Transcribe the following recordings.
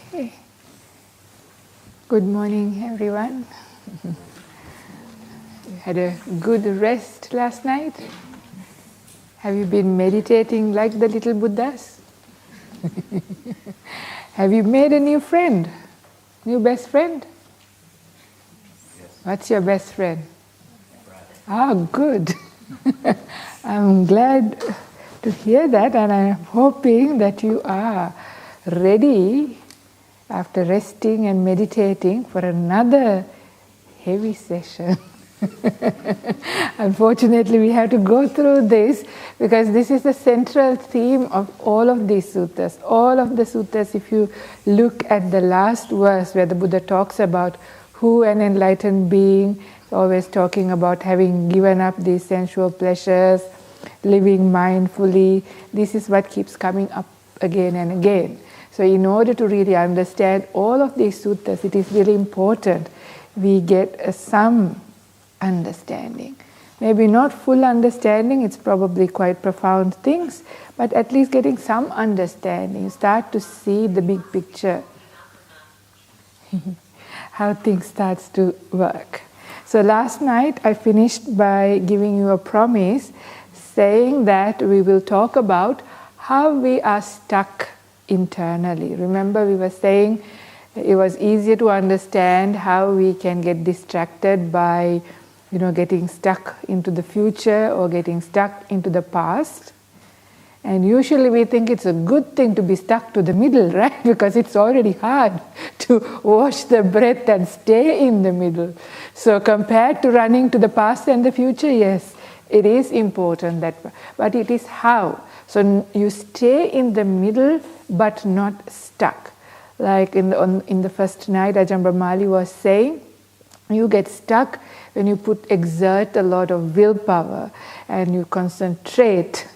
Okay. Good morning, everyone. You had a good rest last night? Have you been meditating like the little Buddhas? Have you made a new friend? New best friend? Yes. What's your best friend? Brother. Ah, good. I'm glad to hear that, and I'm hoping that you are ready after resting and meditating for another heavy session. Unfortunately, we have to go through this because this is the central theme of all of these suttas. All of the suttas, if you look at the last verse where the Buddha talks about who an enlightened being, always talking about having given up these sensual pleasures, living mindfully. This is what keeps coming up again and again. So in order to really understand all of these suttas, it is really important we get some understanding. Maybe not full understanding, it's probably quite profound things, but at least getting some understanding. Start to see the big picture, how things starts to work. So last night I finished by giving you a promise, saying that we will talk about how we are stuck internally. Remember, we were saying it was easier to understand how we can get distracted by, getting stuck into the future or getting stuck into the past. And usually we think it's a good thing to be stuck to the middle, right? Because it's already hard to wash the breath and stay in the middle. So compared to running to the past and the future, yes, it is important but it is how. So you stay in the middle but not stuck. Like in the first night, Ajahn Brahmali was saying, you get stuck when you exert a lot of willpower and you concentrate.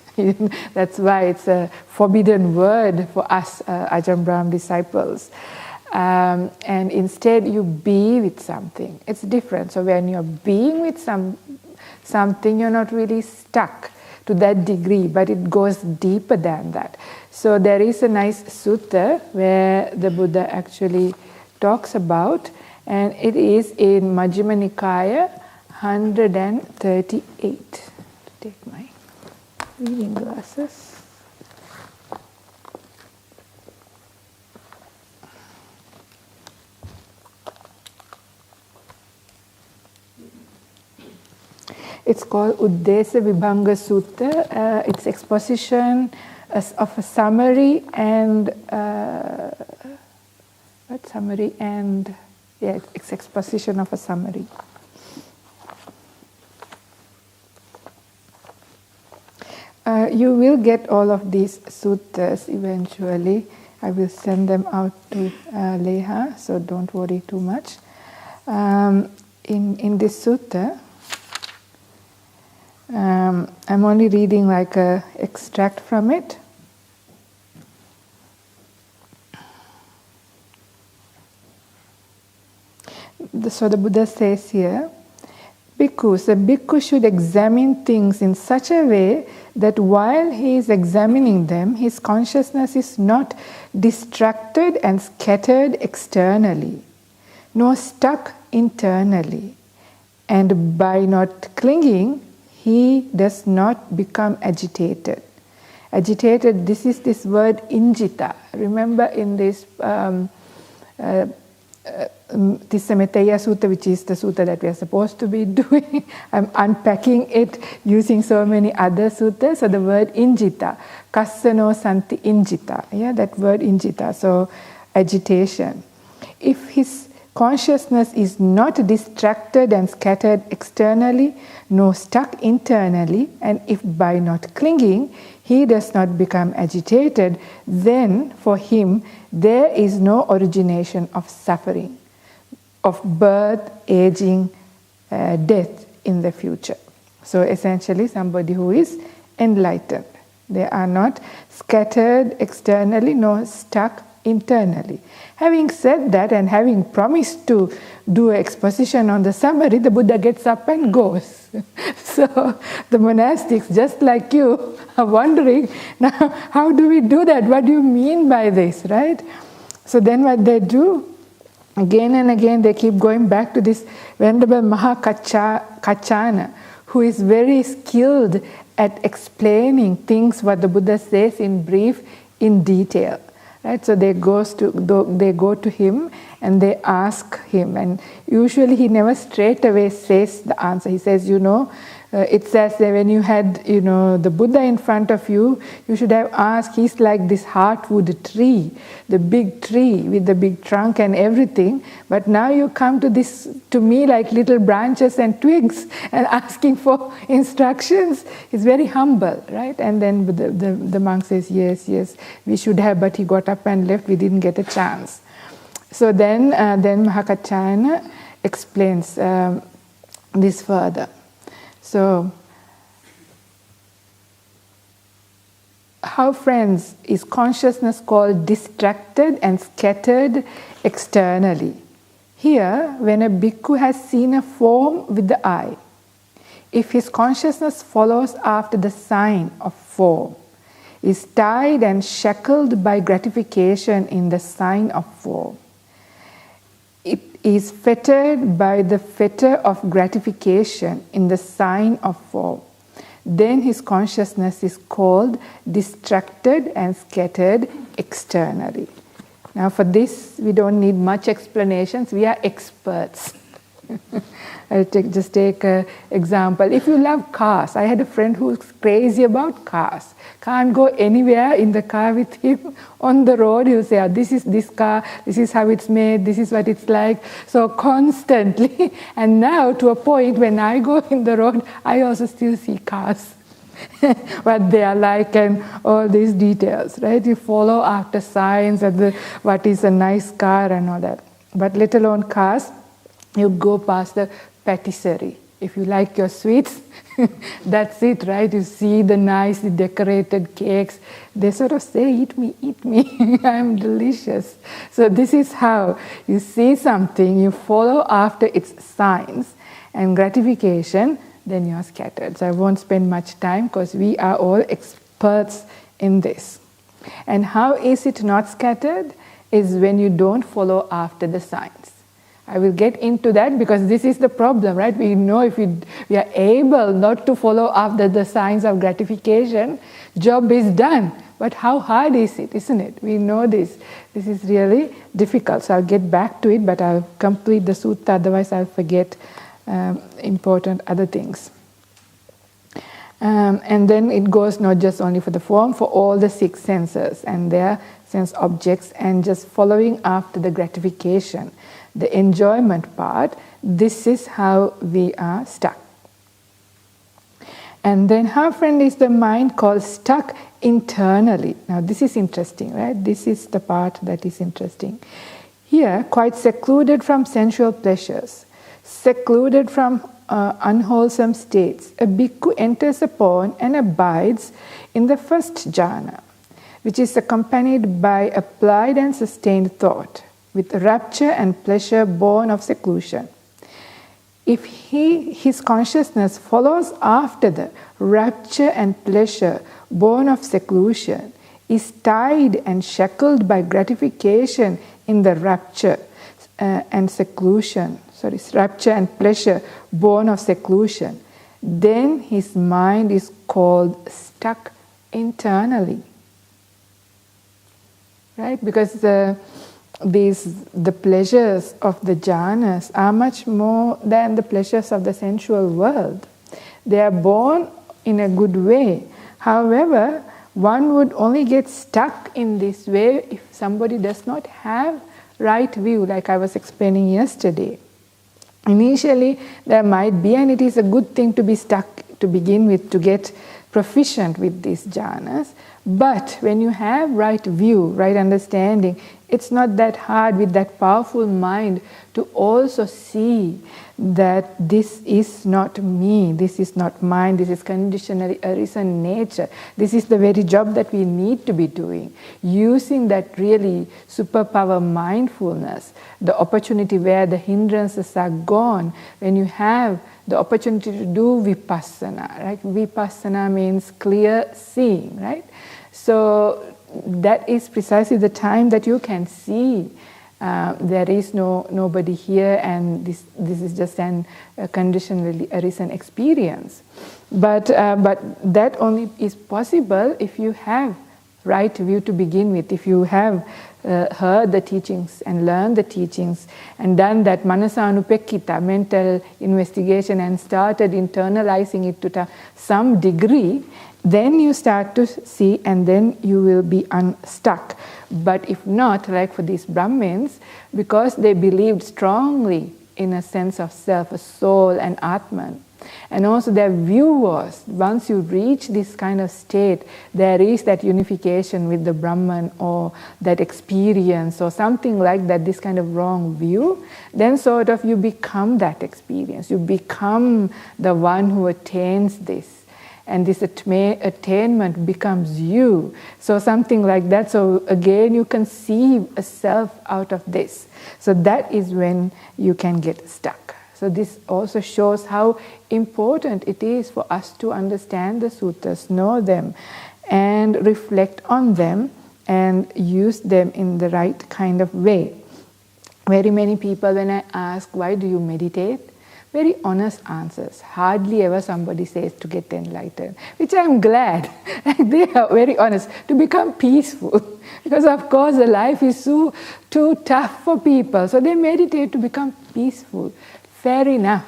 That's why it's a forbidden word for us Ajahn Brahm disciples. And instead you be with something. It's different. So when you're being with something, you're not really stuck to that degree, but it goes deeper than that. So there is a nice sutta where the Buddha actually talks about, and it is in Majjhima Nikaya 138. Take my reading glasses. It's called Uddesa Vibhanga Sutta. It's exposition of a summary and it's exposition of a summary. You will get all of these suttas eventually. I will send them out to Leha, so don't worry too much. In this sutta, I'm only reading like an extract from it. So the Buddha says here, Bhikkhus, a bhikkhu should examine things in such a way that while he is examining them, his consciousness is not distracted and scattered externally, nor stuck internally. And by not clinging, he does not become agitated. Agitated, this is this word injita. Remember in this Tissamettaya Sutta, which is the sutta that we are supposed to be doing. I'm unpacking it using so many other suttas. So the word injita, kassano santi injita. Yeah, that word injita. So agitation. If his consciousness is not distracted and scattered externally, nor stuck internally, and if by not clinging, he does not become agitated, then for him there is no origination of suffering, of birth, aging, death in the future. So essentially somebody who is enlightened. They are not scattered externally nor stuck internally. Having said that and having promised to do an exposition on the summary, the Buddha gets up and goes. So the monastics, just like you, are wondering, now how do we do that? What do you mean by this, right? So then what they do, again and again they keep going back to this Venerable Mahakachana, who is very skilled at explaining things what the Buddha says in brief, in detail. Right? So they go to him and they ask him, and usually he never straight away says the answer. He says, it's as though when you had, the Buddha in front of you, you should have asked, he's like this heartwood tree, the big tree with the big trunk and everything, but now you come to me like little branches and twigs and asking for instructions. He's very humble, right? And then the monk says, yes, we should have, but he got up and left, we didn't get a chance. So then Mahakachana explains this further. So, how, friends, is consciousness called distracted and scattered externally? Here, when a bhikkhu has seen a form with the eye, if his consciousness follows after the sign of form, is tied and shackled by gratification in the sign of form, it is fettered by the fetter of gratification in the sign of form, then his consciousness is called distracted and scattered externally. Now for this we don't need much explanations, we are experts. I'll just take an example. If you love cars, I had a friend who's crazy about cars. Can't go anywhere in the car with him. On the road, he'll say, this is this car, this is how it's made, this is what it's like. So constantly. And now to a point when I go in the road, I also still see cars. What they are like and all these details, right? You follow after signs and what is a nice car and all that. But let alone cars, you go past the patisserie. If you like your sweets, that's it, right? You see the nicely decorated cakes. They sort of say, eat me, I'm delicious. So this is how you see something, you follow after its signs and gratification, then you're scattered. So I won't spend much time because we are all experts in this. And how is it not scattered? Is when you don't follow after the signs. I will get into that because this is the problem, right? We know if we are able not to follow after the signs of gratification, job is done. But how hard is it, isn't it? We know this. This is really difficult. So I'll get back to it, but I'll complete the sutta, otherwise I'll forget important other things. And then it goes not just only for the form, for all the six senses and their sense objects, and just following after the gratification, the enjoyment part. This is how we are stuck. And then how, friend, is the mind called stuck internally? Now this is interesting, right? This is the part that is interesting. Here, quite secluded from sensual pleasures, secluded from unwholesome states, a bhikkhu enters upon and abides in the first jhana, which is accompanied by applied and sustained thought, with rapture and pleasure born of seclusion. If his consciousness follows after the rapture and pleasure born of seclusion, is tied and shackled by gratification in the rapture and rapture and pleasure born of seclusion, then his mind is called stuck internally. Right? Because the pleasures of the jhanas are much more than the pleasures of the sensual world. They are born in a good way. However, one would only get stuck in this way if somebody does not have right view, like I was explaining yesterday. Initially, there might be, and it is a good thing to be stuck to begin with, to get proficient with these jhanas. But when you have right view, right understanding, it's not that hard with that powerful mind to also see that this is not me, this is not mine, this is conditionally arisen nature. This is the very job that we need to be doing. Using that really superpower mindfulness, the opportunity where the hindrances are gone, when you have the opportunity to do vipassana, right? Vipassana means clear seeing, right? So that is precisely the time that you can see there is nobody here, and this is just an conditionally arisen experience. But that only is possible if you have right view to begin with, if you have heard the teachings and learned the teachings and done that manasanupekkita, mental investigation, and started internalizing it to some degree, then you start to see, and then you will be unstuck. But if not, like for these Brahmins, because they believed strongly in a sense of self, a soul and Atman, and also their view was, once you reach this kind of state, there is that unification with the Brahman, or that experience, or something like that, this kind of wrong view, then sort of you become that experience. You become the one who attains this. And this attainment becomes you. So something like that. So again, you conceive a self out of this. So that is when you can get stuck. So this also shows how important it is for us to understand the suttas, know them, and reflect on them, and use them in the right kind of way. Very many people, when I ask, why do you meditate? Very honest answers. Hardly ever somebody says to get enlightened, which I'm glad. They are very honest, to become peaceful. Because of course the life is too tough for people. So they meditate to become peaceful. Fair enough.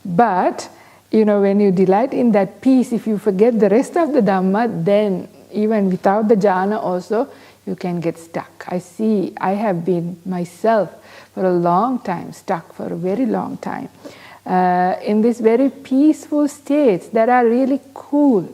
But, when you delight in that peace, if you forget the rest of the Dhamma, then even without the jhana also, you can get stuck. I have been myself for a long time, stuck for a very long time. In these very peaceful states that are really cool,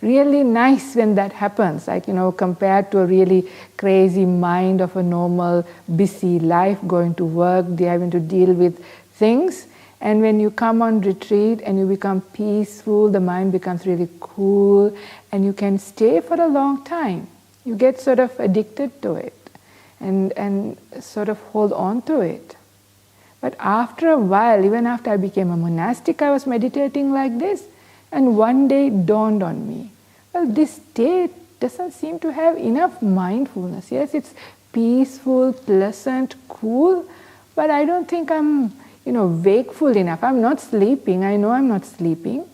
really nice when that happens, like, compared to a really crazy mind of a normal, busy life, going to work, having to deal with things. And when you come on retreat and you become peaceful, the mind becomes really cool, and you can stay for a long time. You get sort of addicted to it and sort of hold on to it. But after a while, even after I became a monastic, I was meditating like this, and one day it dawned on me, well, this state doesn't seem to have enough mindfulness. Yes, it's peaceful, pleasant, cool, but I don't think I'm, wakeful enough. I'm not sleeping. I know I'm not sleeping,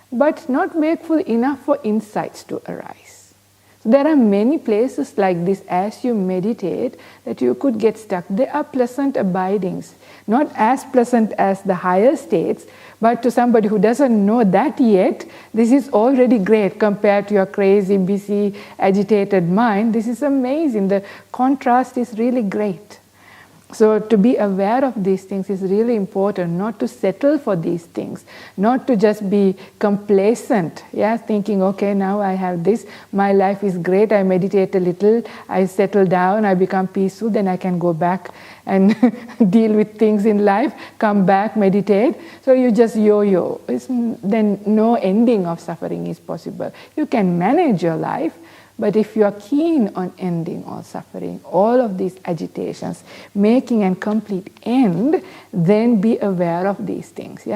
but not wakeful enough for insights to arise. So there are many places like this as you meditate that you could get stuck. They are pleasant abidings. Not as pleasant as the higher states, but to somebody who doesn't know that yet, this is already great compared to your crazy, busy, agitated mind. This is amazing. The contrast is really great. So to be aware of these things is really important, not to settle for these things, not to just be complacent, thinking, okay, now I have this, my life is great, I meditate a little, I settle down, I become peaceful, then I can go back and deal with things in life, come back, meditate. So you just yo-yo. Then no ending of suffering is possible. You can manage your life, but if you are keen on ending all suffering, all of these agitations, making a complete end, then be aware of these things.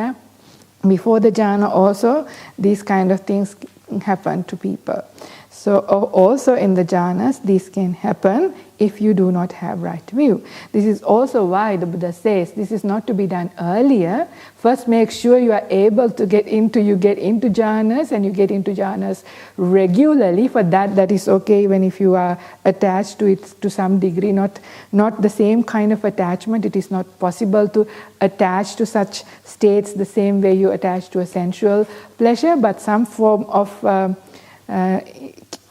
Before the jhana also, these kind of things happen to people. So also in the jhanas, this can happen if you do not have right view. This is also why the Buddha says this is not to be done earlier. First make sure you are able to get into jhanas, and you get into jhanas regularly. For that is okay even if you are attached to it to some degree, not the same kind of attachment. It is not possible to attach to such states the same way you attach to a sensual pleasure, but some form of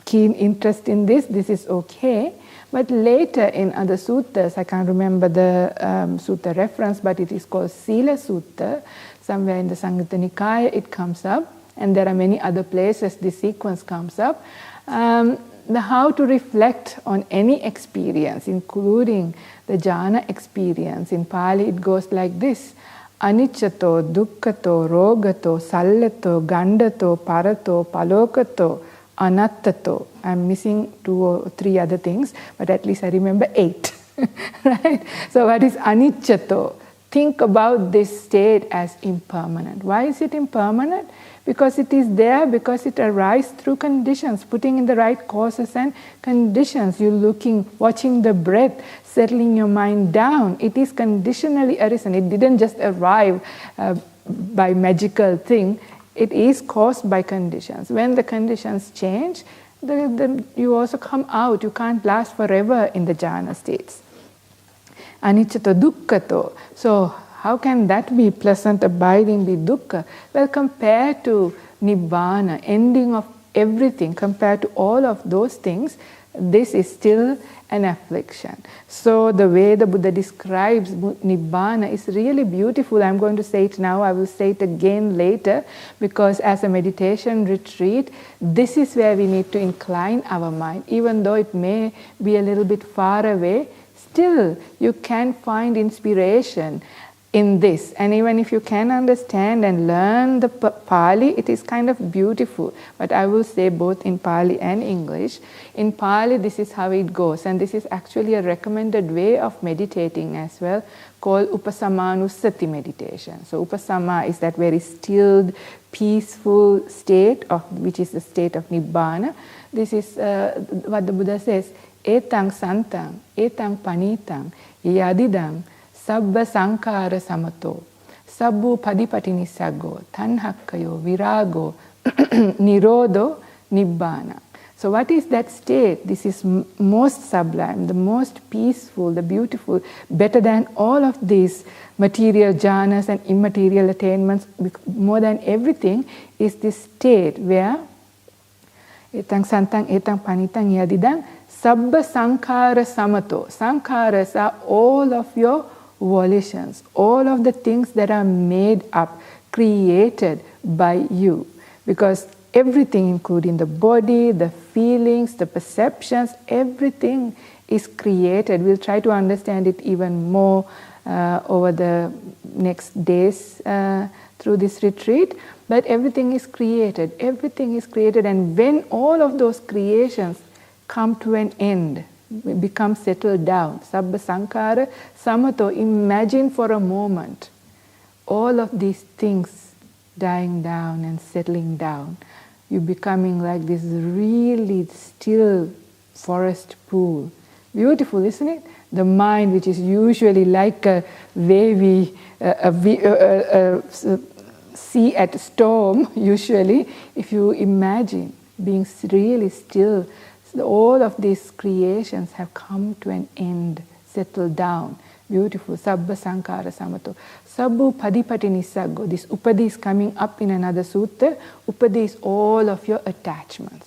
keen interest in this is okay. But later in other suttas, I can't remember the sutta reference, but it is called Sila Sutta. Somewhere in the Samyutta Nikaya it comes up, and there are many other places this sequence comes up. How to reflect on any experience, including the jhana experience. In Pali it goes like this: Aniccato, dukkhato, rogato, sallato, gandato, parato, palokato, anattato. I'm missing 2 or 3 other things, but at least I remember 8. Right? So what is aniccato? Think about this state as impermanent. Why is it impermanent? Because it is there, because it arises through conditions, putting in the right causes and conditions. You're looking, watching the breath, settling your mind down. It is conditionally arisen. It didn't just arrive by magical thing. It is caused by conditions. When the conditions change, you also come out. You can't last forever in the jhana states. Aniccato dukkhato. So how can that be pleasant, abiding, be dukkha? Well, compared to nibbana, ending of everything, compared to all of those things, this is still an affliction. So the way the Buddha describes nibbana is really beautiful. I'm going to say it now, I will say it again later, because as a meditation retreat, this is where we need to incline our mind. Even though it may be a little bit far away, still you can find inspiration in this. And even if you can understand and learn the Pali, it is kind of beautiful. But I will say both in Pali and English. In Pali, this is how it goes. And this is actually a recommended way of meditating as well, called Upasamanusati meditation. So Upasama is that very stilled, peaceful state, which is the state of Nibbana. This is what the Buddha says, etang santang, etang panitang, yadidang, Sabba sankara samato, sabbu padipati nisaggo, tanhakkayo, virago, nirodo, nibbana. So what is that state? This is most sublime, the most peaceful, the beautiful, better than all of these material jhanas and immaterial attainments. More than everything is this state where etang santang, etang panitang, yadidang, sabba sankara samato. Sankaras are all of your volitions, all of the things that are made up, created by you. Because everything, including the body, the feelings, the perceptions, everything is created. We'll try to understand it even more over the next days through this retreat. But everything is created. Everything is created. And when all of those creations come to an end, become settled down, sabba sankara samato, imagine for a moment all of these things dying down and settling down. You're becoming like this really still forest pool. Beautiful, isn't it? The mind, which is usually like a wavy sea at storm, usually, if you imagine being really still, all of these creations have come to an end, settled down. Beautiful. Sabba sankara samato. Sabbu padipati nisaggo. This upadi is coming up in another sutta. Upadi is all of your attachments.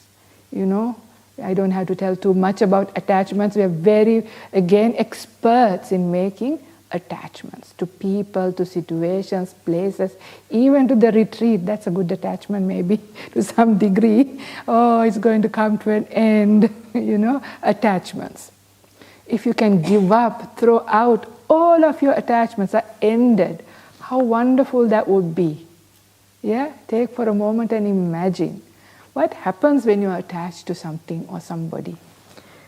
You know, I don't have to tell too much about attachments. We are very, again, experts in making attachments to people, to situations, places, even to the retreat. That's a good attachment maybe to some degree. Oh, it's going to come to an end, you know, attachments. If you can give up, throw out, all of your attachments are ended, how wonderful that would be. Yeah, take for a moment and imagine. What happens when you are attached to something or somebody?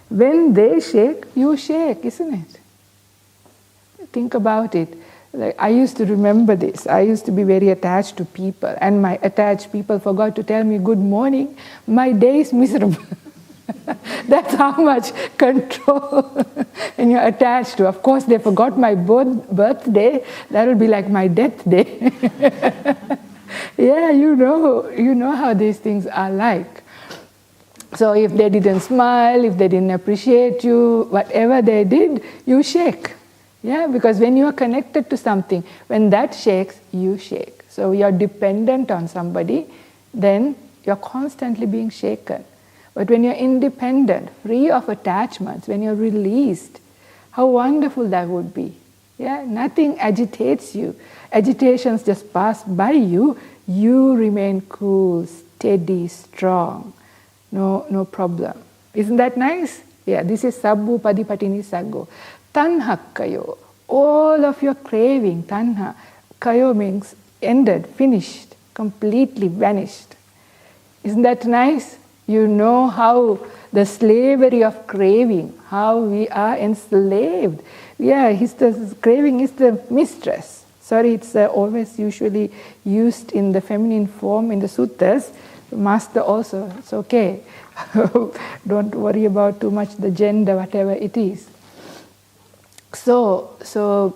When they shake, you shake, isn't it? Think about it. Like, I used to remember this. I used to be very attached to people, and my attached people forgot to tell me good morning. My day is miserable. That's how much control when you're attached to. Of course, they forgot my birthday. That will be like my death day. Yeah, you know how these things are like. So if they didn't smile, if they didn't appreciate you, whatever they did, you shake. Yeah, because when you are connected to something, when that shakes, you shake. So you're dependent on somebody, then you're constantly being shaken. But when you're independent, free of attachments, when you're released, how wonderful that would be. Yeah, nothing agitates you. Agitations just pass by you. You remain cool, steady, strong. No problem. Isn't that nice? Yeah, this is sabbu padipati nisaggo. Tanhakkayo, all of your craving, tanha, kayo means ended, finished, completely vanished. Isn't that nice? You know how the slavery of craving, how we are enslaved. Yeah, craving is the mistress. Sorry, it's always usually used in the feminine form in the suttas. Master also, it's okay. Don't worry about too much the gender, whatever it is. So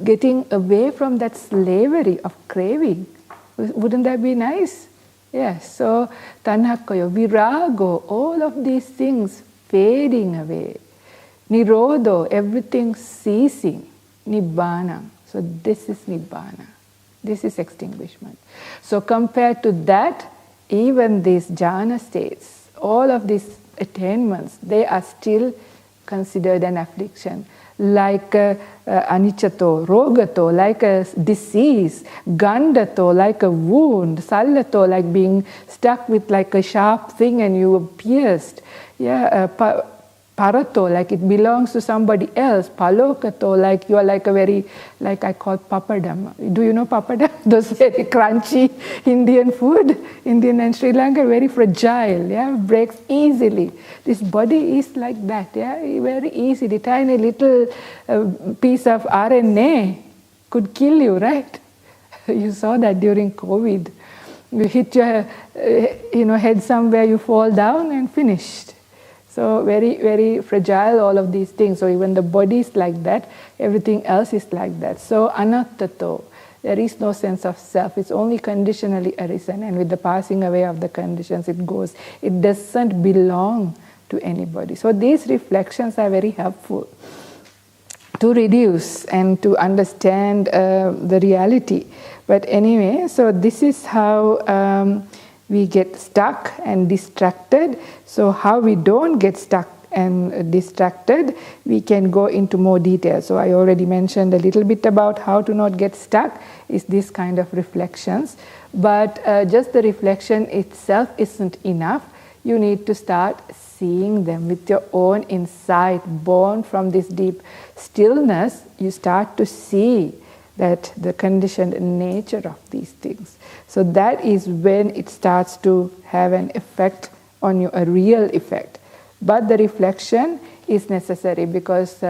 getting away from that slavery of craving, wouldn't that be nice? Yes, so tanhakkayo, virago, all of these things fading away. Nirodho, everything ceasing. Nibbana. So this is Nibbana. This is extinguishment. So compared to that, even these jhana states, all of these attainments, they are still considered an affliction. Like aniccato, rogato, like a disease, gandato, like a wound, sallato, like being stuck with like a sharp thing and you were pierced. Yeah, parato, like it belongs to somebody else. Palokato, like you are like a very, like I call papadam. Do you know papadam? Those very crunchy Indian food, Indian and Sri Lanka, very fragile, yeah, breaks easily. This body is like that, yeah, very easily. Tiny little piece of RNA could kill you, right? You saw that during COVID. You hit your head somewhere, you fall down and finished. So very, very fragile, all of these things. So even the body is like that, everything else is like that. So anattato, there is no sense of self. It's only conditionally arisen, and with the passing away of the conditions, it goes. It doesn't belong to anybody. So these reflections are very helpful to reduce and to understand the reality. But anyway, so this is how we get stuck and distracted. So how we don't get stuck and distracted, we can go into more detail. So I already mentioned a little bit about how to not get stuck is this kind of reflections. But just the reflection itself isn't enough. You need to start seeing them with your own insight, born from this deep stillness. You start to see that the conditioned nature of these things. So that is when it starts to have an effect on you, a real effect. But the reflection is necessary because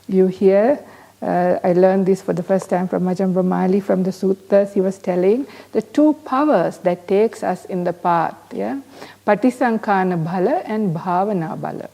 you hear, I learned this for the first time from Ajahn Brahmali from the Suttas. He was telling the two powers that takes us in the path, yeah? Patisankhana bhala and bhavana bhala.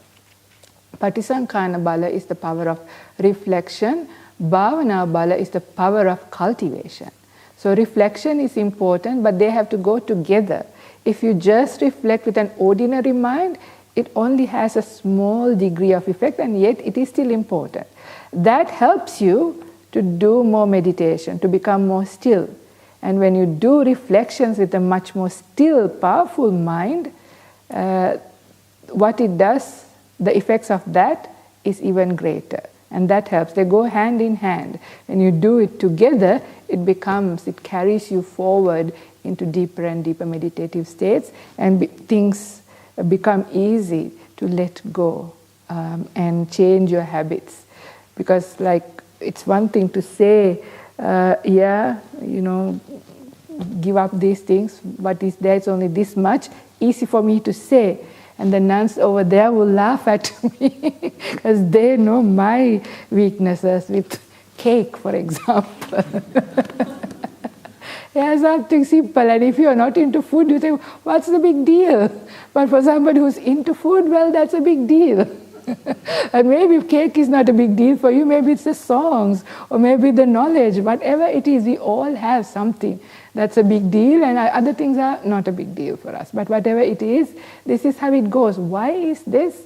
Patisankhana bhala is the power of reflection. Bhavana bhala is the power of cultivation. So reflection is important, but they have to go together. If you just reflect with an ordinary mind, it only has a small degree of effect, and yet it is still important. That helps you to do more meditation, to become more still. And when you do reflections with a much more still, powerful mind, what it does, the effects of that is even greater. And that helps. They go hand in hand. When you do it together, it carries you forward into deeper and deeper meditative states, and things become easy to let go and change your habits. Because like it's one thing to say, give up these things, but is there, it's only this much, easy for me to say. And the nuns over there will laugh at me because they know my weaknesses with cake, for example. Yeah, something simple. And if you are not into food, you think, what's the big deal? But for somebody who's into food, well, that's a big deal. And maybe cake is not a big deal for you, maybe it's the songs, or maybe the knowledge, whatever it is, we all have something that's a big deal, and other things are not a big deal for us. But whatever it is, this is how it goes. Why is this?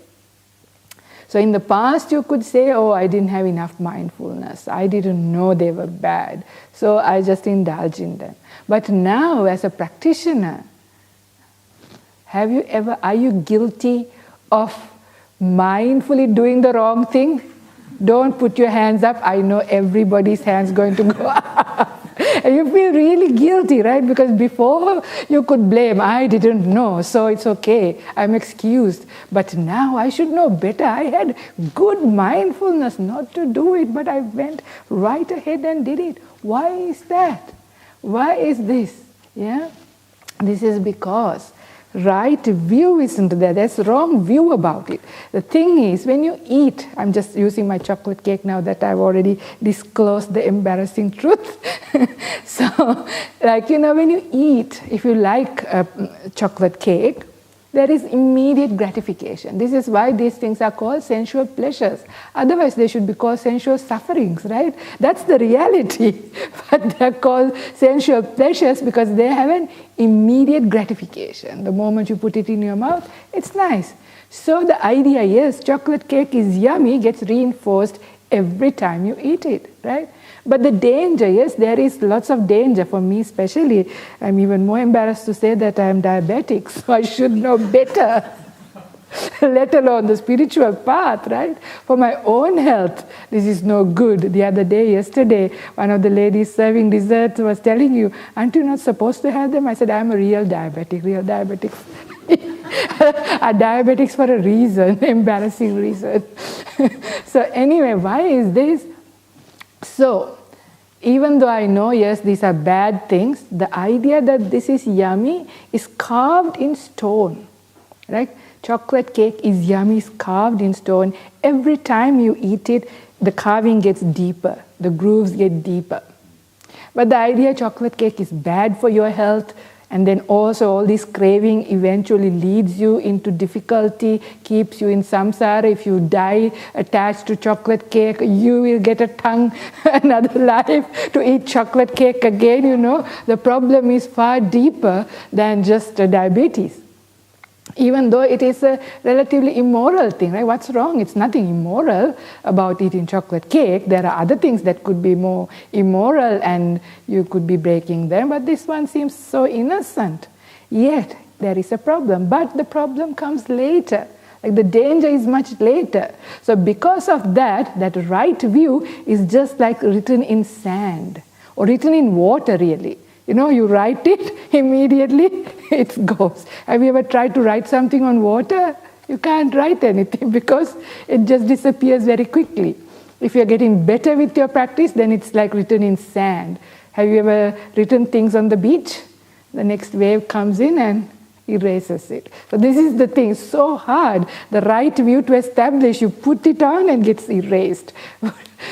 So in the past you could say, oh, I didn't have enough mindfulness, I didn't know they were bad, so I just indulge in them. But now as a practitioner, are you guilty of mindfully doing the wrong thing? Don't put your hands up. I know everybody's hand's going to go up. And you feel really guilty, right? Because before you could blame, I didn't know, so it's okay, I'm excused. But now I should know better. I had good mindfulness not to do it, but I went right ahead and did it. Why is that? Why is this? Yeah? This is because right view isn't there. There's wrong view about it. The thing is, when you eat, I'm just using my chocolate cake now that I've already disclosed the embarrassing truth. So, when you eat, if you like chocolate cake, there is immediate gratification. This is why these things are called sensual pleasures. Otherwise, they should be called sensual sufferings, right? That's the reality. But they're called sensual pleasures because they have an immediate gratification. The moment you put it in your mouth, it's nice. So the idea is chocolate cake is yummy, gets reinforced every time you eat it, right? But the danger is, there is lots of danger for me especially. I'm even more embarrassed to say that I'm diabetic, so I should know better, let alone the spiritual path, right? For my own health, this is no good. The other day, yesterday, one of the ladies serving desserts was telling you, aren't you not supposed to have them? I said, I'm a real diabetic. Are diabetics for a reason, embarrassing reason. So anyway, why is this? So, even though I know, yes, these are bad things, the idea that this is yummy is carved in stone, right? Chocolate cake is yummy, is carved in stone. Every time you eat it, the carving gets deeper, the grooves get deeper. But the idea chocolate cake is bad for your health, and then also all this craving eventually leads you into difficulty, keeps you in samsara. If you die attached to chocolate cake, you will get a tongue, another life to eat chocolate cake again, The problem is far deeper than just diabetes. Even though it is a relatively immoral thing, right? What's wrong? It's nothing immoral about eating chocolate cake. There are other things that could be more immoral and you could be breaking them, but this one seems so innocent. Yet, there is a problem. But the problem comes later. Like the danger is much later. So because of that right view is just like written in sand or written in water really. You write it, immediately it goes. Have you ever tried to write something on water? You can't write anything because it just disappears very quickly. If you're getting better with your practice, then it's like written in sand. Have you ever written things on the beach? The next wave comes in and erases it. So this is the thing, so hard. The right view to establish, you put it on and gets erased.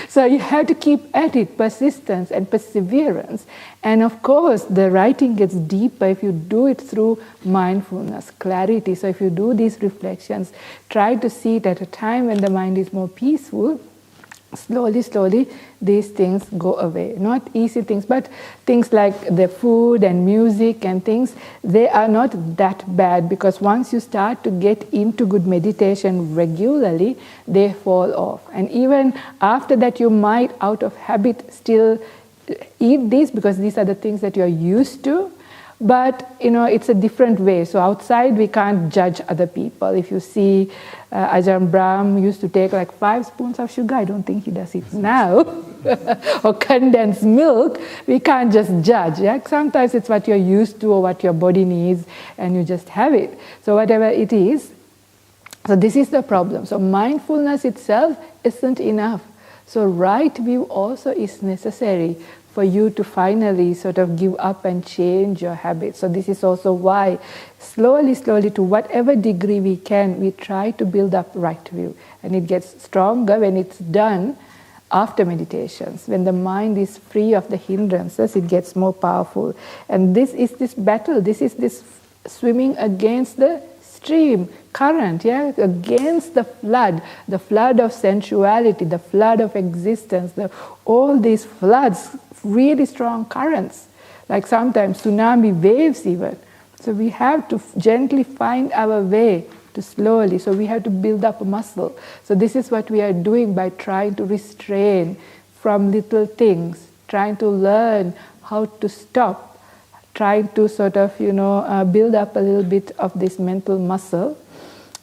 So you have to keep at it, persistence and perseverance. And of course, the writing gets deeper if you do it through mindfulness, clarity. So if you do these reflections, try to see it at a time when the mind is more peaceful. Slowly, these things go away. Not easy things, but things like the food and music and things, they are not that bad because once you start to get into good meditation regularly, they fall off. And even after that, you might, out of habit, still eat these because these are the things that you're used to. But, it's a different way. So outside, we can't judge other people. If you see Ajahn Brahm used to take like 5 spoons of sugar, I don't think he does it now, or condensed milk, we can't just judge. Yeah? Sometimes it's what you're used to or what your body needs, and you just have it. So whatever it is, so this is the problem. So mindfulness itself isn't enough. So right view also is necessary for you to finally sort of give up and change your habits. So this is also why slowly, to whatever degree we can, we try to build up right view. And it gets stronger when it's done after meditations. When the mind is free of the hindrances, it gets more powerful. And this is this battle, this is this swimming against the stream, current, against the flood of sensuality, the flood of existence, all these floods, really strong currents, like sometimes tsunami waves even. So we have to gently find our way to slowly, so we have to build up a muscle. So this is what we are doing by trying to restrain from little things, trying to learn how to stop, trying to sort of, build up a little bit of this mental muscle,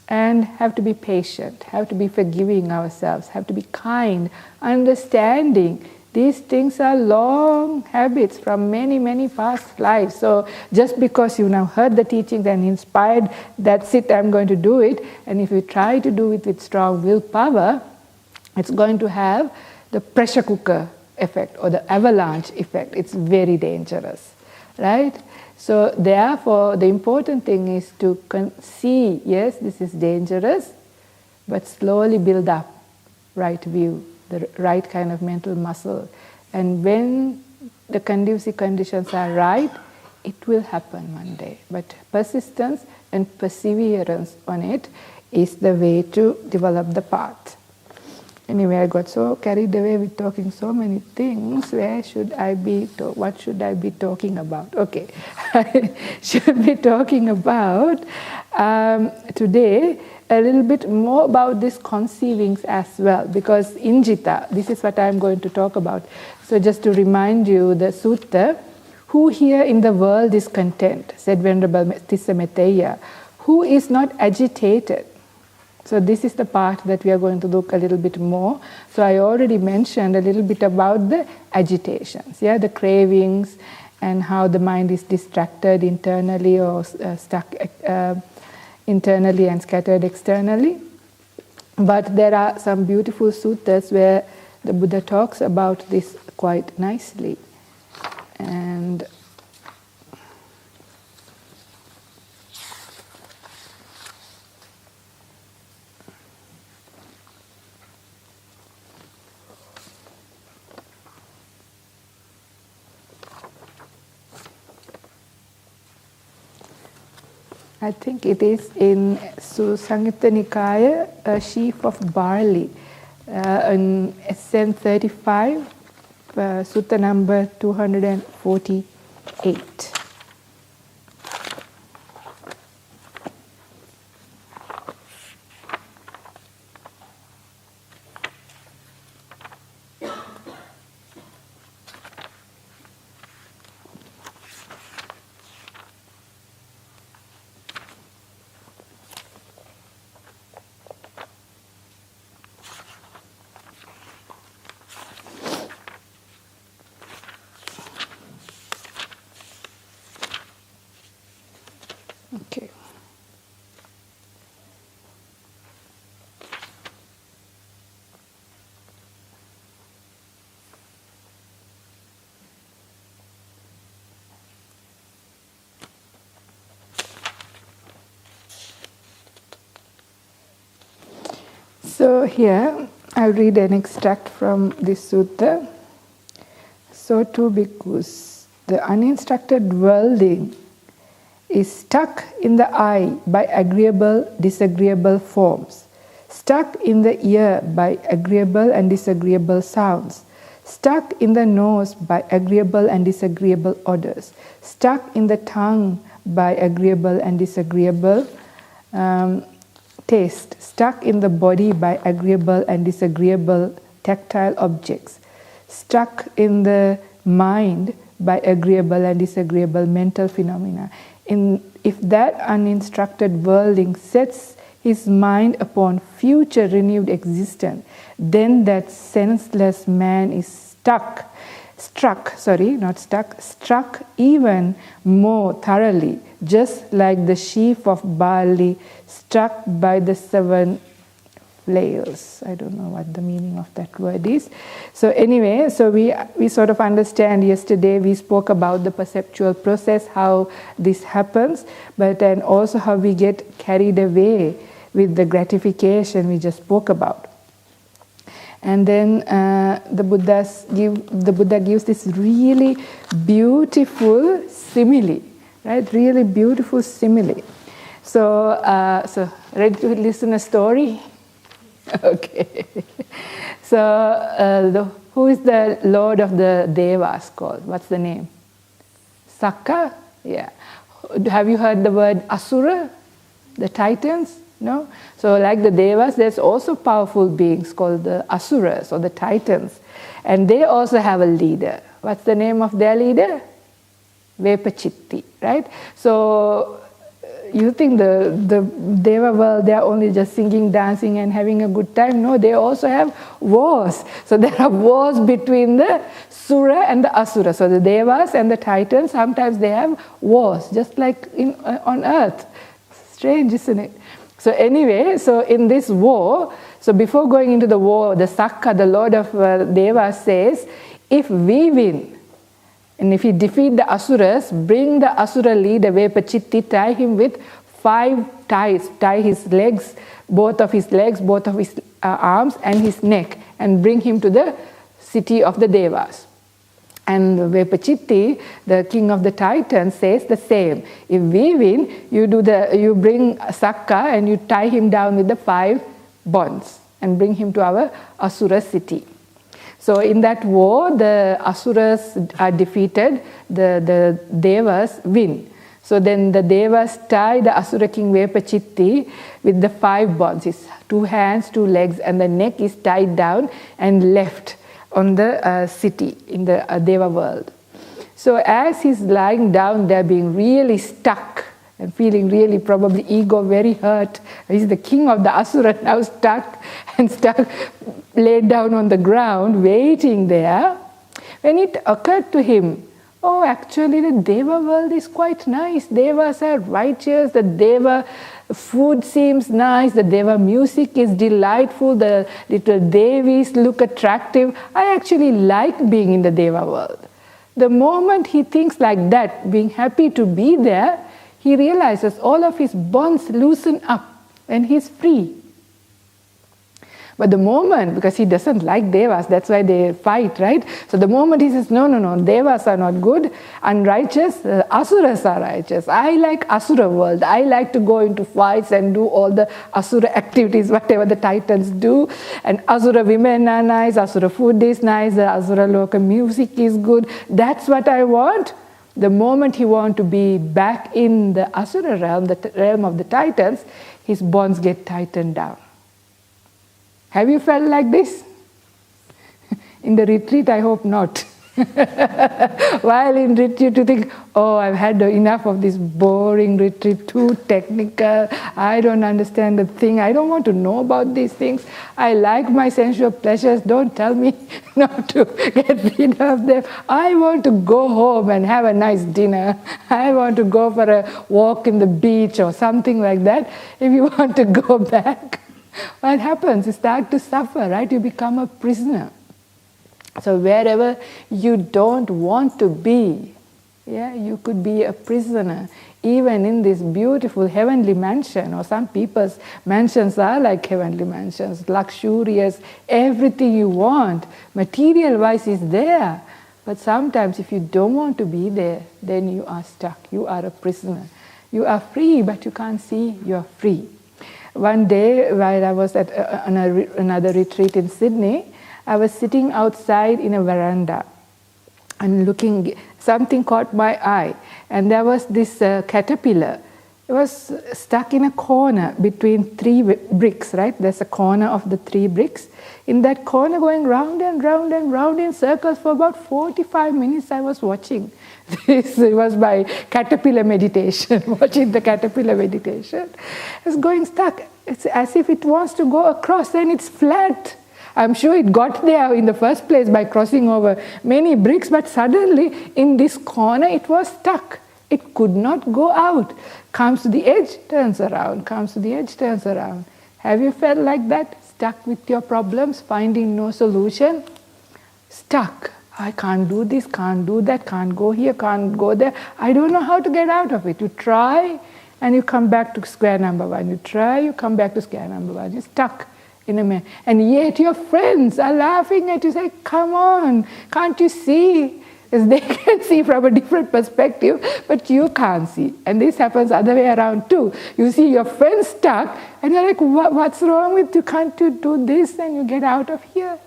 and have to be patient, have to be forgiving ourselves, have to be kind, understanding. These things are long habits from many past lives. So just because you now heard the teachings and inspired, that's it, I'm going to do it. And if you try to do it with strong willpower, it's going to have the pressure cooker effect or the avalanche effect. It's very dangerous, right? So therefore, the important thing is to see, yes, this is dangerous, but slowly build up right view, the right kind of mental muscle. And when the conducive conditions are right, it will happen one day. But persistence and perseverance on it is the way to develop the path. Anyway, I got so carried away with talking so many things. Where should I be? What should I be talking about? Okay, I should be talking about today a little bit more about these conceivings as well, because in Jita, this is what I'm going to talk about. So just to remind you, the Sutta, who here in the world is content, said Venerable Tissametteya, who is not agitated. So this is the part that we are going to look a little bit more. So I already mentioned a little bit about the agitations, the cravings, and how the mind is distracted internally or stuck internally and scattered externally. But there are some beautiful suttas where the Buddha talks about this quite nicely. And I think it is in Samyutta Nikaya, a sheaf of barley, in SN 35, Sutta number 248. Okay. So here I read an extract from this sutta. So too, bhikkhus, the uninstructed worldling is stuck in the eye by agreeable, disagreeable forms, stuck in the ear by agreeable and disagreeable sounds, stuck in the nose by agreeable and disagreeable odors, stuck in the tongue by agreeable and disagreeable taste, stuck in the body by agreeable and disagreeable tactile objects, stuck in the mind by agreeable and disagreeable mental phenomena. If that uninstructed worldling sets his mind upon future renewed existence, then that senseless man is struck even more thoroughly, just like the sheaf of barley struck by the 7 flails. I don't know what the meaning of that word is. So anyway, so we sort of understand, yesterday we spoke about the perceptual process, how this happens, but then also how we get carried away with the gratification we just spoke about. And then the Buddha gives this really beautiful simile, right? Really beautiful simile. So, ready to listen a story? Okay. So, who is the lord of the Devas called? What's the name? Sakka? Yeah. Have you heard the word Asura? The Titans? No? So like the Devas, there's also powerful beings called the Asuras or the Titans. And they also have a leader. What's the name of their leader? Vepachitti, right? So you think the Deva world, they're only just singing, dancing and having a good time. No, they also have wars. So there are wars between the Sura and the Asura. So the Devas and the Titans, sometimes they have wars, just like on earth. Strange, isn't it? So anyway, so in this war, so before going into the war, the Sakka, the lord of Devas, says, if we win, And if he defeat the asuras, bring the asura leader Vepachitti, tie him with 5 ties, tie his legs, both of his arms and his neck, and bring him to the city of the Devas. And Vepachitti, the king of the Titans, says the same. If we win, you bring Sakka and you tie him down with the 5 bonds and bring him to our Asura city. So in that war, the Asuras are defeated, the Devas win. So then the Devas tie the Asura king Vepachitti with the 5 bonds. His 2 hands, 2 legs, and the neck is tied down and left on the city in the Deva world. So as he's lying down there being really stuck and feeling really probably ego very hurt, he's the king of the Asura now stuck, laid down on the ground waiting there, when it occurred to him, oh, actually the Deva world is quite nice. Devas are righteous, the Deva food seems nice, the Deva music is delightful, the little Devis look attractive. I actually like being in the Deva world. The moment he thinks like that, being happy to be there, he realizes all of his bonds loosen up and he's free. But the moment, because he doesn't like Devas, that's why they fight, right? So the moment he says, no, Devas are not good, unrighteous, Asuras are righteous. I like Asura world. I like to go into fights and do all the Asura activities, whatever the Titans do. And Asura women are nice, Asura food is nice, the Asura local music is good. That's what I want. The moment he wants to be back in the Asura realm, the realm of the Titans, his bonds get tightened down. Have you felt like this? In the retreat, I hope not. While in retreat, you think, oh, I've had enough of this boring retreat, too technical, I don't understand the thing, I don't want to know about these things, I like my sensual pleasures, don't tell me not to get rid of them. I want to go home and have a nice dinner. I want to go for a walk in the beach or something like that. If you want to go back, what happens? You start to suffer, right? You become a prisoner. So wherever you don't want to be, you could be a prisoner. Even in this beautiful heavenly mansion, or some people's mansions are like heavenly mansions, luxurious, everything you want, material-wise is there. But sometimes if you don't want to be there, then you are stuck. You are a prisoner. You are free, but you can't see you're free. One day, while I was at another retreat in Sydney, I was sitting outside in a veranda and looking, something caught my eye. And there was this caterpillar. It was stuck in a corner between 3 bricks, right? There's a corner of the 3 bricks. In that corner, going round and round and round in circles for about 45 minutes, I was watching. This was my caterpillar meditation, watching the caterpillar meditation. It's going stuck. It's as if it wants to go across and it's flat. I'm sure it got there in the first place by crossing over many bricks, but suddenly in this corner it was stuck. It could not go out. Comes to the edge, turns around. Comes to the edge, turns around. Have you felt like that? Stuck with your problems, finding no solution? Stuck. I can't do this, can't do that, can't go here, can't go there. I don't know how to get out of it. You try and you come back to square number 1. You try, you come back to square number 1. You're stuck in a mess. And yet your friends are laughing at you, say, come on, can't you see? Because they can see from a different perspective, but you can't see. And this happens other way around too. You see your friends stuck and you're like, what's wrong with you? Can't you do this? And you get out of here.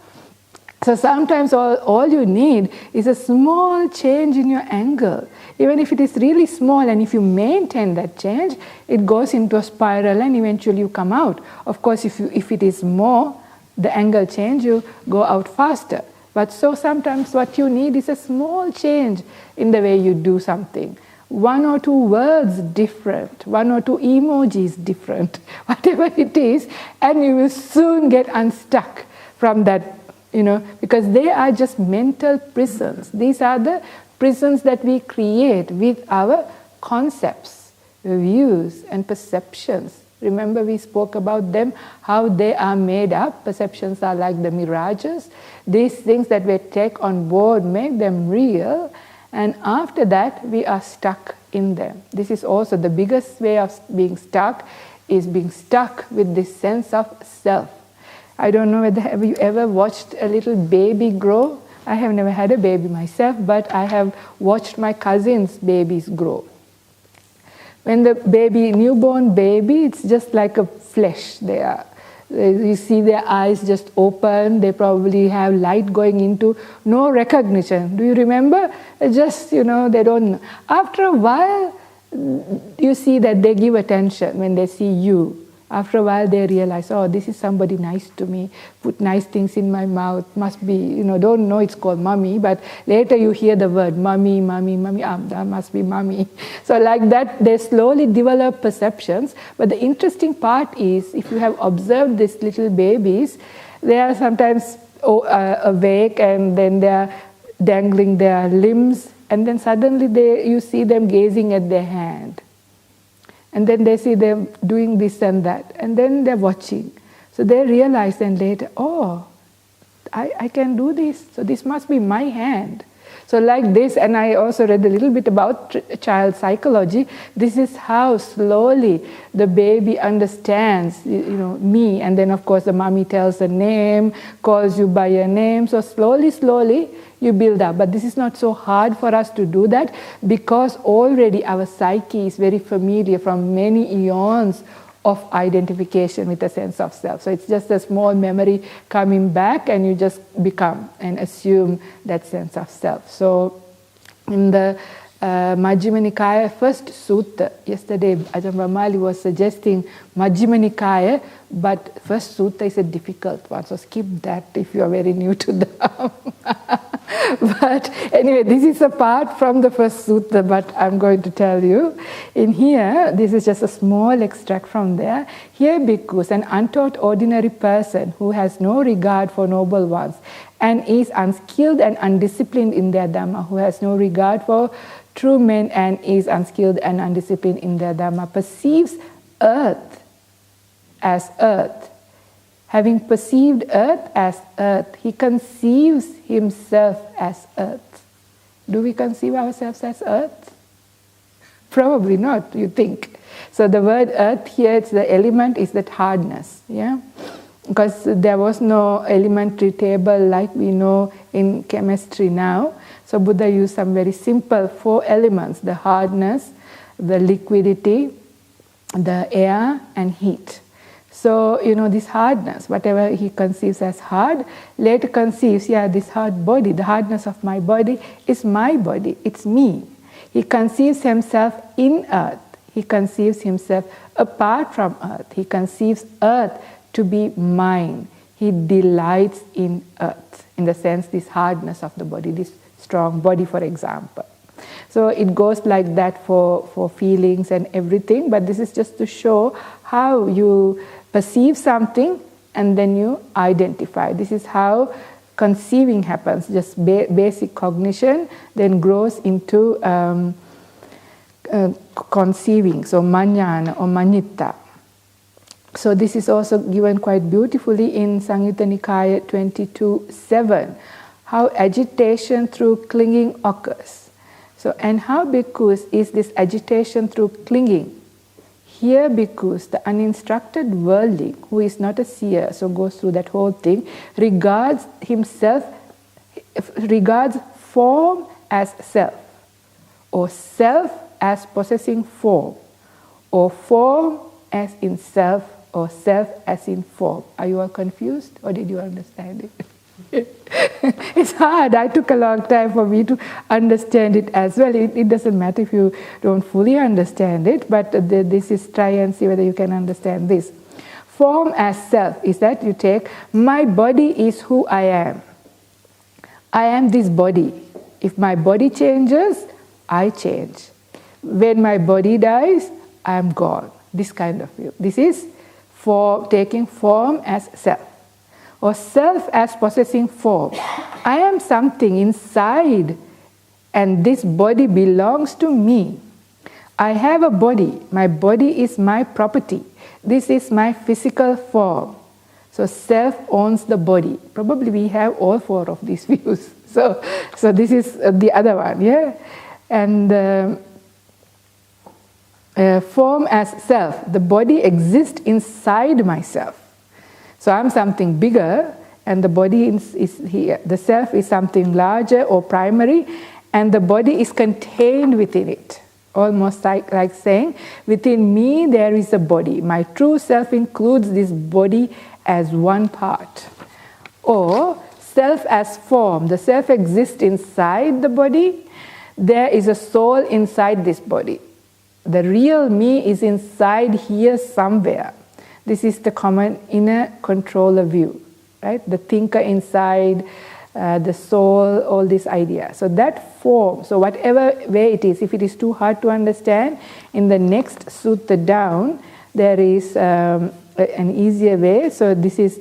So sometimes all you need is a small change in your angle. Even if it is really small, and if you maintain that change, it goes into a spiral and eventually you come out. Of course, if it is more, the angle change, you go out faster. But so sometimes what you need is a small change in the way you do something. 1 or 2 words different, 1 or 2 emojis different, whatever it is, and you will soon get unstuck from that. Because they are just mental prisons. These are the prisons that we create with our concepts, views, and perceptions. Remember we spoke about them, how they are made up. Perceptions are like the mirages. These things that we take on board make them real, And after that, we are stuck in them. This is also the biggest way of being stuck, is being stuck with this sense of self. I don't know whether have you ever watched a little baby grow? I have never had a baby myself, but I have watched my cousins' babies grow. When the newborn baby, it's just like a flesh. You see their eyes just open, they probably have light going into, no recognition. Do you remember? Just, they don't know. After a while, you see that they give attention when they see you. After a while, they realize, oh, this is somebody nice to me, put nice things in my mouth, must be, don't know it's called mommy, but later you hear the word mommy, mommy, mommy, that must be mommy. So like that, they slowly develop perceptions. But the interesting part is, if you have observed these little babies, they are sometimes awake, and then they are dangling their limbs, and then suddenly you see them gazing at their hand. And then they see them doing this and that, and then they're watching. So they realize then later, oh, I can do this, so this must be my hand. So like this, and I also read a little bit about child psychology, this is how slowly the baby understands, me, and then of course the mommy tells a name, calls you by your name, so slowly, you build up. But this is not so hard for us to do that, because already our psyche is very familiar from many eons of identification with a sense of self. So it's just a small memory coming back, and you just become and assume that sense of self. So in the Majjhima Nikaya first sutta, yesterday Ajahn Brahmali was suggesting Majjhima Nikaya, but first sutta is a difficult one, so skip that if you are very new to Dhamma. But anyway, this is apart from the first sutta, but I'm going to tell you. In here, this is just a small extract from there. Here, bhikkhus, an untaught ordinary person who has no regard for noble ones and is unskilled and undisciplined in their Dhamma, who has no regard for true men and is unskilled and undisciplined in their Dhamma, perceives earth as earth. Having perceived earth as earth, he conceives himself as earth. Do we conceive ourselves as earth? Probably not, you think. So the word earth here, it's the element is that hardness, yeah? Because there was no elementary table like we know in chemistry now. So Buddha used some very simple 4 elements: the hardness, the liquidity, the air, and heat. So, this hardness, whatever he conceives as hard, later conceives, this hard body, the hardness of my body is my body, it's me. He conceives himself in earth. He conceives himself apart from earth. He conceives earth to be mine. He delights in earth, in the sense this hardness of the body, this strong body, for example. So it goes like that for feelings and everything, but this is just to show how you perceive something and then you identify. This is how conceiving happens, just basic cognition, then grows into conceiving, so manjana or manitta. So this is also given quite beautifully in Samyutta Nikaya 22:7, how agitation through clinging occurs. So, and how, bhikkhus, is this agitation through clinging? Here, bhikkhus, the uninstructed worldling, who is not a seer, so goes through that whole thing, regards form as self, or self as possessing form, or form as in self, or self as in form. Are you all confused, or did you understand it? It's hard. I took a long time for me to understand it as well. It doesn't matter if you don't fully understand it, but this is try and see whether you can understand this. Form as self is that you take, my body is who I am. I am this body. If my body changes, I change. When my body dies, I am gone. This kind of view. This is for taking form as self. Or self as possessing form. I am something inside, and this body belongs to me. I have a body. My body is my property. This is my physical form. So self owns the body. Probably we have all four of these views. So this is the other one, yeah? And form as self. The body exists inside myself. So I'm something bigger, and the body is here. The self is something larger or primary, and the body is contained within it. Almost like saying, within me there is a body. My true self includes this body as one part. Or self as form. The self exists inside the body. There is a soul inside this body. The real me is inside here somewhere. This is the common inner controller view, right? The thinker inside, the soul, all this idea. So that form, so whatever way it is, if it is too hard to understand, in the next sutta down, there is an easier way. So this is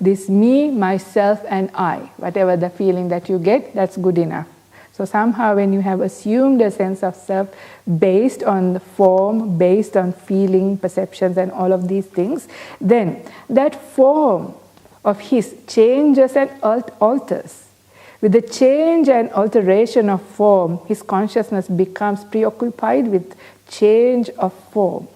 this me, myself, and I. Whatever the feeling that you get, that's good enough. So somehow when you have assumed a sense of self based on the form, based on feeling, perceptions, and all of these things, then that form of his changes and alters. With the change and alteration of form, his consciousness becomes preoccupied with change of form.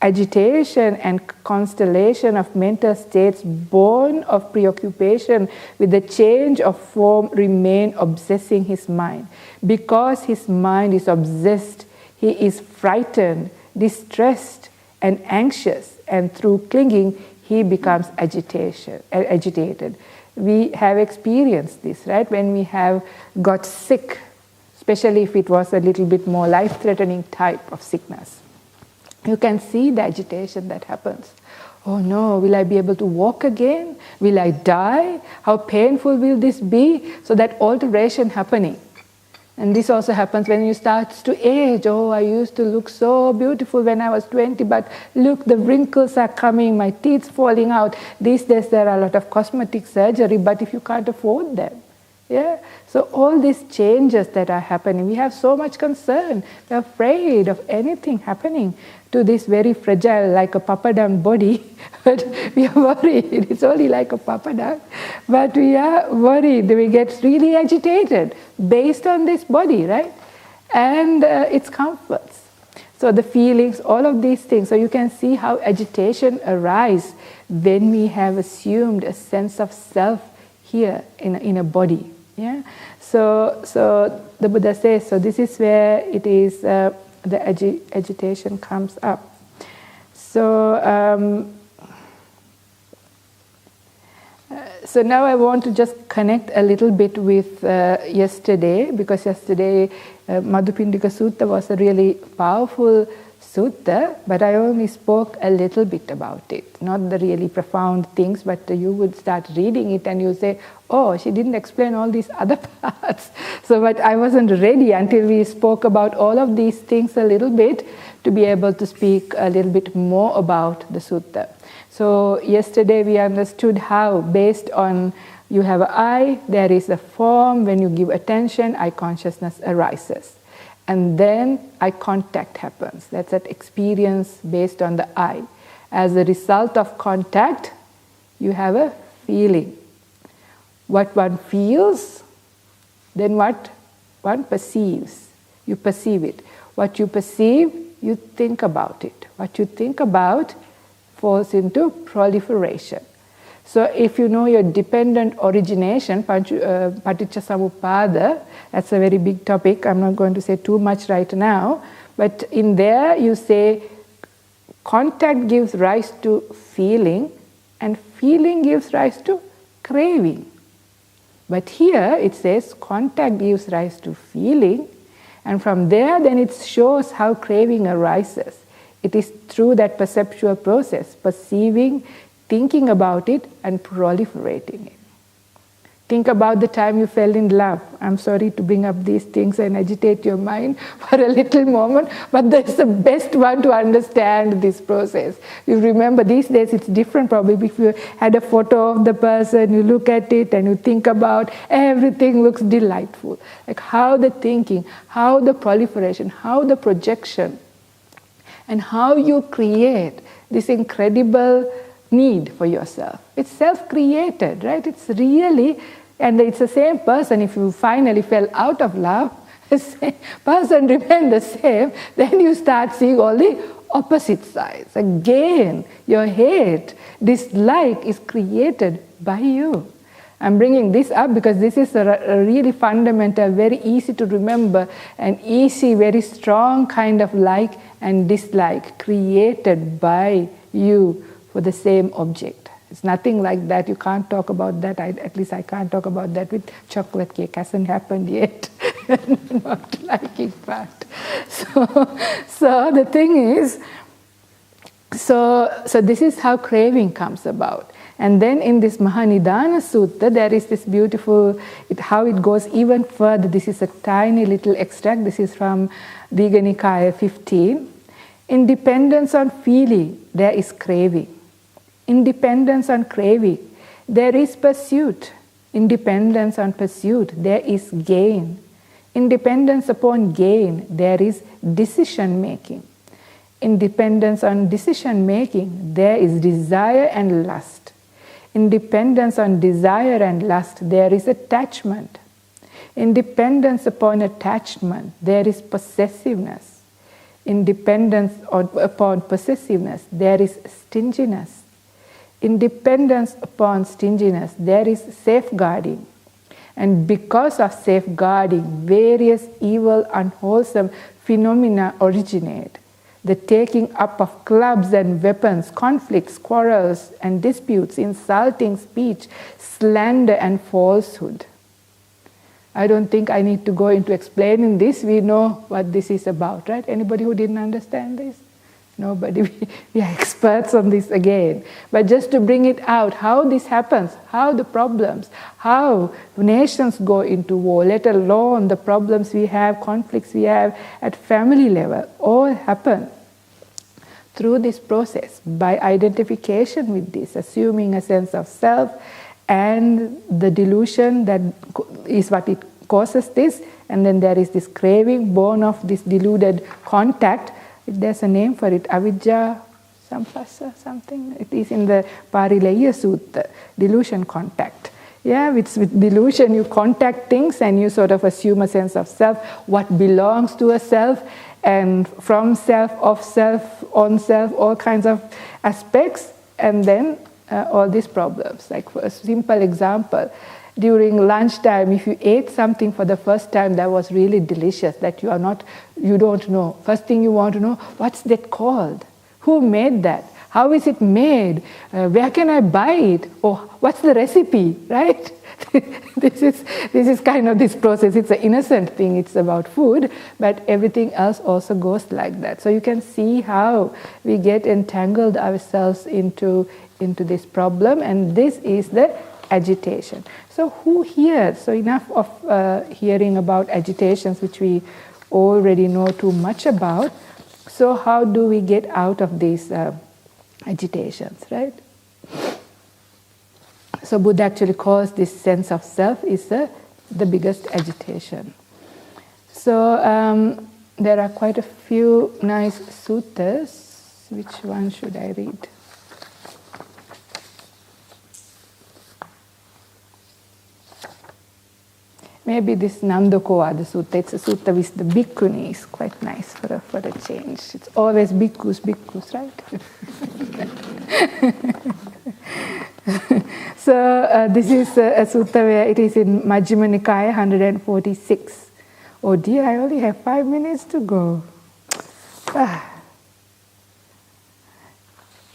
Agitation and constellation of mental states born of preoccupation with the change of form remain obsessing his mind. Because his mind is obsessed, he is frightened, distressed, and anxious, and through clinging, he becomes agitated. We have experienced this, right? When we have got sick, especially if it was a little bit more life-threatening type of sickness. You can see the agitation that happens. Oh no, will I be able to walk again? Will I die? How painful will this be? So that alteration happening. And this also happens when you start to age. Oh, I used to look so beautiful when I was 20, but look, the wrinkles are coming, my teeth falling out. These days there are a lot of cosmetic surgery, but if you can't afford them. Yeah? So all these changes that are happening, we have so much concern. We're afraid of anything happening to this very fragile, like a papadang body. But we are worried. It's only like a papadang. But we are worried. We get really agitated based on this body, right? And its comforts. So the feelings, all of these things. So you can see how agitation arises when we have assumed a sense of self here in a body. Yeah. So the Buddha says. So this is where it is the agitation comes up. So so now I want to just connect a little bit with yesterday, because yesterday Madhupindika Sutta was a really powerful sutta, but I only spoke a little bit about it, not the really profound things, but you would start reading it and you say, oh, she didn't explain all these other parts. So, but I wasn't ready until we spoke about all of these things a little bit to be able to speak a little bit more about the sutta. So yesterday we understood how, based on you have an eye, there is a form. When you give attention, eye consciousness arises. And then eye contact happens. That's that experience based on the eye. As a result of contact, you have a feeling. What one feels, then what one perceives. You perceive it. What you perceive, you think about it. What you think about falls into proliferation. So if you know your dependent origination, paticcasamuppada, that's a very big topic. I'm not going to say too much right now. But in there you say contact gives rise to feeling, and feeling gives rise to craving. But here it says contact gives rise to feeling, and from there then it shows how craving arises. It is through that perceptual process, perceiving, thinking about it, and proliferating it. Think about the time you fell in love. I'm sorry to bring up these things and agitate your mind for a little moment, but that's the best one to understand this process. You remember these days it's different probably. If you had a photo of the person, you look at it and you think about, everything looks delightful. Like how the thinking, how the proliferation, how the projection, and how you create this incredible need for yourself. It's self-created, right? It's really, and it's the same person. If you finally fell out of love, the same person remained the same, then you start seeing all the opposite sides. Again, your hate, dislike is created by you. I'm bringing this up because this is a really fundamental, very easy to remember, and easy, very strong kind of like and dislike created by you for the same object. It's nothing like that. You can't talk about that. At least I can't talk about that with chocolate cake. Hasn't happened yet. Not liking part. So the thing is, so this is how craving comes about. And then in this Mahanidana Sutta, there is this beautiful, how it goes even further. This is a tiny little extract. This is from Digha Nikaya 15. In dependence on feeling, there is craving. In dependence on craving, there is pursuit. In dependence on pursuit, there is gain. In dependence upon gain, there is decision making. In dependence on decision making, there is desire and lust. In dependence on desire and lust, there is attachment. In dependence upon attachment, there is possessiveness. In dependence upon possessiveness, there is stinginess. In dependence upon stinginess, there is safeguarding. And because of safeguarding, various evil, unwholesome phenomena originate. The taking up of clubs and weapons, conflicts, quarrels and disputes, insulting speech, slander and falsehood. I don't think I need to go into explaining this. We know what this is about, right? Anybody who didn't understand this? Nobody. We are experts on this again. But just to bring it out, how this happens, how the problems, how nations go into war, let alone the problems we have, conflicts we have at family level, all happen through this process by identification with this, assuming a sense of self and the delusion that is what it causes this, and then there is this craving born of this deluded contact. There's a name for it, avijja sampasa, something. It is in the Parileya Sutta, delusion contact. Yeah, with delusion you contact things and you sort of assume a sense of self, what belongs to a self, and from self, of self, on self, all kinds of aspects, and then all these problems. Like for a simple example, during lunchtime, if you ate something for the first time that was really delicious, that you don't know, first thing you want to know, what's that called? Who made that? How is it made? Where can I buy it? Or what's the recipe, right? This is kind of this process. It's an innocent thing. It's about food, but everything else also goes like that. So you can see how we get entangled ourselves into this problem, and this is the agitation. So who hears? So enough of hearing about agitations, which we already know too much about. So how do we get out of these agitations, right? So Buddha actually calls this sense of self is the biggest agitation. So there are quite a few nice suttas. Which one should I read? Maybe this Nandakovada Sutta. It's a sutta with the bhikkhunis. Quite nice for a change. It's always bhikkhus, right? So this is a sutta where it is in Majjhima Nikaya 146. Oh dear, I only have 5 minutes to go.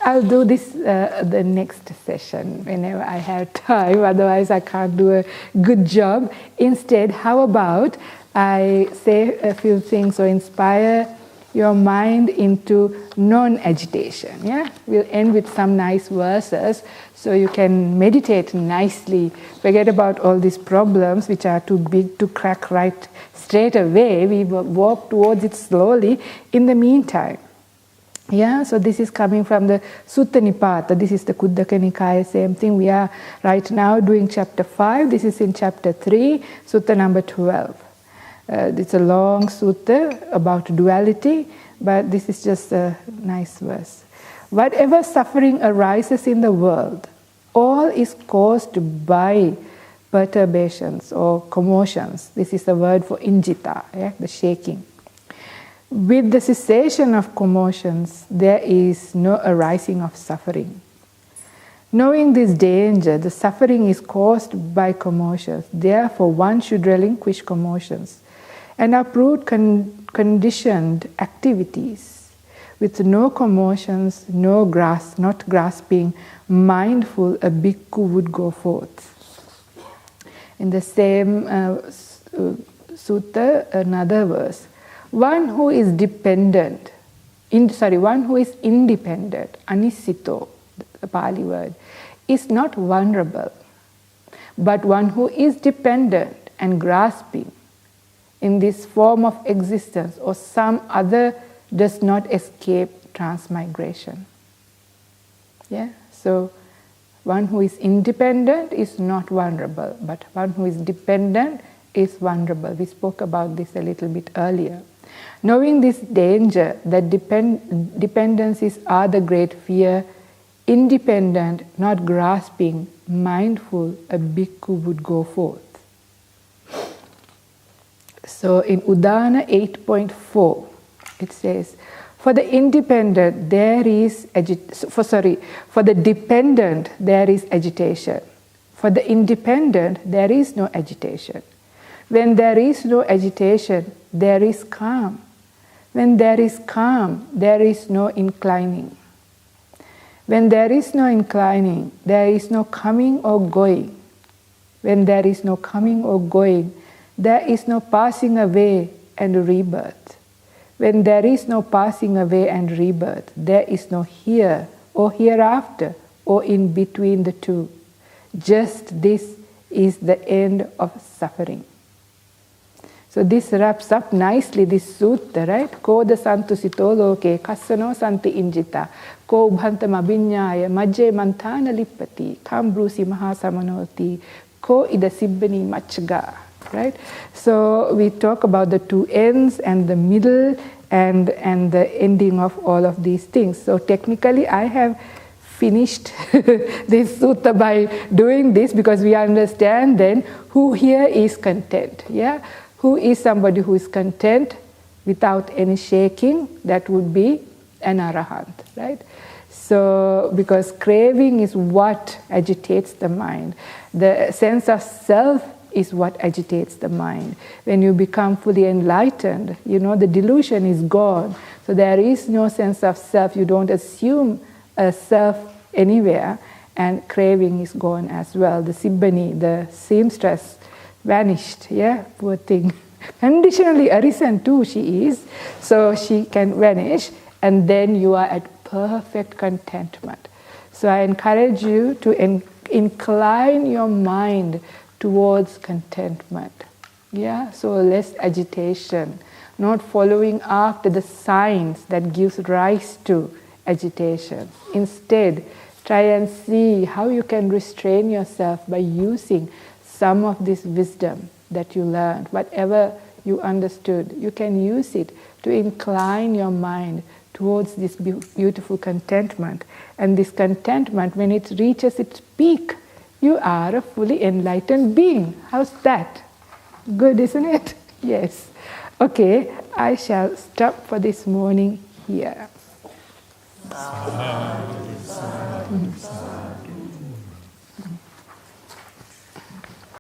I'll do this the next session whenever I have time, otherwise I can't do a good job. Instead, how about I say a few things or inspire your mind into non-agitation. Yeah, we'll end with some nice verses so you can meditate nicely. Forget about all these problems which are too big to crack right straight away. We walk towards it slowly in the meantime. Yeah, so this is coming from the Sutta Nipata. This is the Kuddaka Nikaya, same thing. We are right now doing chapter 5. This is in chapter 3, Sutta number 12. It's a long sutta about duality, but this is just a nice verse. Whatever suffering arises in the world, all is caused by perturbations or commotions. This is the word for injita, the shaking. With the cessation of commotions, there is no arising of suffering. Knowing this danger, the suffering is caused by commotions. Therefore, one should relinquish commotions and uproot conditioned activities. With no commotions, not grasping, mindful, a bhikkhu would go forth. In the same sutta, another verse. One who is independent, anisito, the Pali word, is not vulnerable. But one who is dependent and grasping in this form of existence or some other does not escape transmigration. So one who is independent is not vulnerable, but one who is dependent is vulnerable. We spoke about this a little bit earlier. Knowing this danger, that dependencies are the great fear, independent, not grasping, mindful, a bhikkhu would go forth. So in Udana 8.4, it says, for the independent there is for the dependent there is agitation. For the independent there is no agitation. When there is no agitation, there is calm. When there is calm, there is no inclining. When there is no inclining, there is no coming or going. When there is no coming or going, there is no passing away and rebirth. When there is no passing away and rebirth, there is no here or hereafter or in between the two. Just this is the end of suffering. So this wraps up nicely this sutta, right? Koda santu sito loke, kassano santi injita, ko ubhantam abhinyaya, majje mantana lippati, kam brusi mahasamanoti, ko ida sibbani machga, right? So we talk about the two ends and the middle and the ending of all of these things. So technically I have finished this sutta by doing this because we understand then who here is content, Who is somebody who is content without any shaking? That would be an arahant, right? So, because craving is what agitates the mind. The sense of self is what agitates the mind. When you become fully enlightened, the delusion is gone. So there is no sense of self. You don't assume a self anywhere, and craving is gone as well. The sibbani, the seamstress, vanished, poor thing. Conditionally arisen too she is, so she can vanish, and then you are at perfect contentment. So I encourage you to incline your mind towards contentment. So less agitation, not following after the signs that gives rise to agitation. Instead, try and see how you can restrain yourself by using some of this wisdom that you learned, whatever you understood, you can use it to incline your mind towards this beautiful contentment. And this contentment, when it reaches its peak, you are a fully enlightened being. How's that? Good, isn't it? Yes. Okay, I shall stop for this morning here.